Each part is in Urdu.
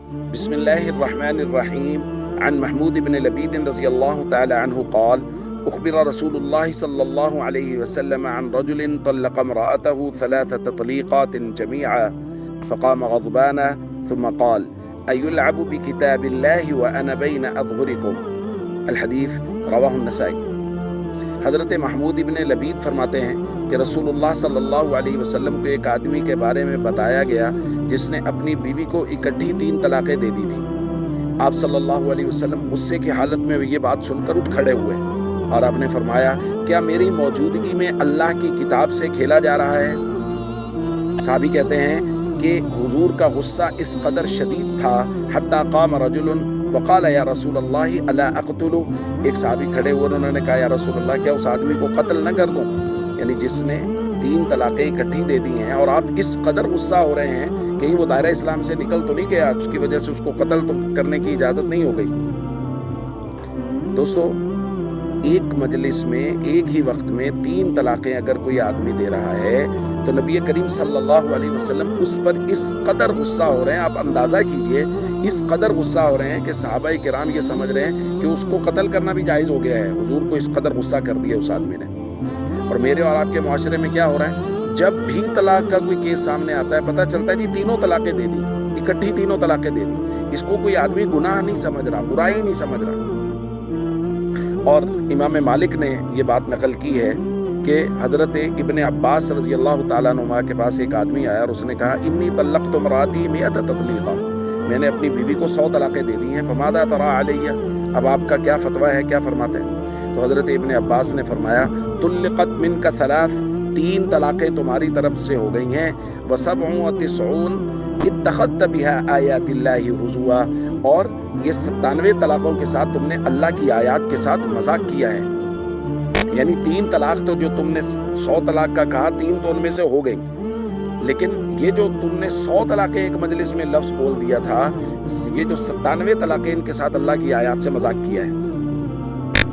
بسم الله الرحمن الرحيم. عن محمود بن لبيد رضي الله تعالى عنه قال: أخبر رسول الله صلى الله عليه وسلم عن رجل طلق امرأته 3 تطليقات جميعا، فقام غضبانا ثم قال: أيلعب بكتاب الله وأنا بين أظهركم. الحدیث رواہ النسائی۔ حضرت محمود ابن لبید فرماتے ہیں کہ رسول اللہ صلی اللہ علیہ وسلم کو ایک آدمی کے بارے میں بتایا گیا جس نے اپنی بیوی کو اکٹھی 3 طلاقیں دے دی تھی۔ آپ صلی اللہ علیہ وسلم غصے کی حالت میں یہ بات سن کر اٹھ کھڑے ہوئے اور آپ نے فرمایا: کیا میری موجودگی میں اللہ کی کتاب سے کھیلا جا رہا ہے؟ صحابی کہتے ہیں کہ حضور کا غصہ اس قدر شدید تھا حتی قام رجل وقال یا رسول اللہ الا اقتلو۔ ایک صحابی کھڑے ہوئے، انہوں نے کہا: یا رسول اللہ، کیا اس آدمی کو قتل نہ کر دوں؟ یعنی جس نے 3 طلاقیں اکٹھی دے دی ہیں اور آپ اس قدر غصہ ہو رہے ہیں، کہیں وہ دائرہ اسلام سے نکل تو نہیں گیا، اس کی وجہ سے اس کو قتل تو کرنے کی اجازت نہیں ہو گئی؟ دوستو، ایک مجلس میں ایک ہی وقت میں 3 طلاقیں اگر کوئی آدمی دے رہا ہے تو نبی کریم صلی اللہ علیہ وسلم اس پر اس قدر غصہ ہو رہے ہیں۔ آپ اندازہ کیجئے، اس قدر غصہ ہو رہے ہیں کہ صحابہ کرام یہ سمجھ رہے ہیں کہ اس کو قتل کرنا بھی جائز ہو گیا ہے۔ حضور کو اس قدر غصہ کر دیا اس آدمی نے۔ اور میرے اور آپ کے معاشرے میں کیا ہو رہا ہے، جب بھی طلاق کا کوئی کیس سامنے آتا ہے، پتہ چلتا ہے کہ 3 طلاقیں دے دی، اکٹھی 3 طلاقیں دے دی۔ اس کو کوئی آدمی گناہ نہیں سمجھ رہا، برائی نہیں سمجھ رہا۔ اور امام مالک نے یہ بات نقل کی ہے کہ حضرت ابن عباس رضی اللہ تعالیٰ عنہ کے پاس ایک آدمی آیا اور اس نے کہا: انی طلقت امراتی 100 تطلیقا، میں نے اپنی بیوی کو 100 طلاقیں دے دی ہیں، فماذا ترى علیہ، اب آپ کا کیا فتویٰ ہے، کیا فرماتے ہیں؟ تو حضرت ابن عباس نے فرمایا: طلقت منک 3، 3 طلاقیں تمہاری طرف سے ہو گئی ہیں، و97 اتخذت بها آیات اللہ ہزوا، اور یہ 97 طلاقوں کے ساتھ تم نے اللہ کی آیات کے ساتھ مذاق کیا ہے۔ یعنی 3 طلاق تو جو تم نے 100 طلاق کا کہا، 3 تو ان میں سے ہو گئی، لیکن یہ جو تم نے 100 طلاقیں ایک مجلس میں لفظ بول دیا تھا، یہ جو 97 طلاقیں ان کے ساتھ اللہ کی آیات سے مذاق کیا ہے۔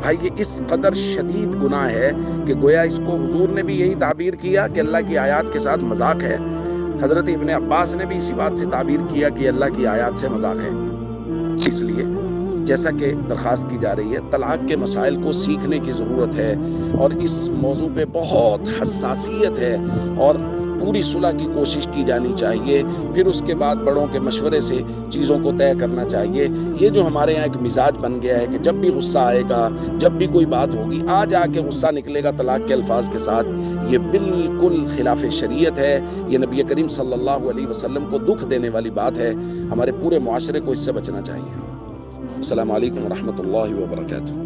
بھائی، یہ اس قدر شدید گناہ ہے کہ گویا اس کو حضور نے بھی یہی تعبیر کیا کہ اللہ کی آیات کے ساتھ مذاق ہے، حضرت ابن عباس نے بھی اسی بات سے تعبیر کیا کہ اللہ کی آیات سے مذاق ہے۔ اس لیے جیسا کہ درخواست کی جا رہی ہے، طلاق کے مسائل کو سیکھنے کی ضرورت ہے، اور اس موضوع پہ بہت حساسیت ہے، اور پوری صلح کی کوشش کی جانی چاہیے۔ پھر اس کے بعد بڑوں کے مشورے سے چیزوں کو طے کرنا چاہیے۔ یہ جو ہمارے یہاں ایک مزاج بن گیا ہے کہ جب بھی غصہ آئے گا، جب بھی کوئی بات ہوگی، آج آ کے غصہ نکلے گا طلاق کے الفاظ کے ساتھ، یہ بالکل خلاف شریعت ہے۔ یہ نبی کریم صلی اللہ علیہ وسلم کو دکھ دینے والی بات ہے۔ ہمارے پورے معاشرے کو اس سے بچنا چاہیے۔ السلام علیکم ورحمۃ اللہ وبرکاتہ۔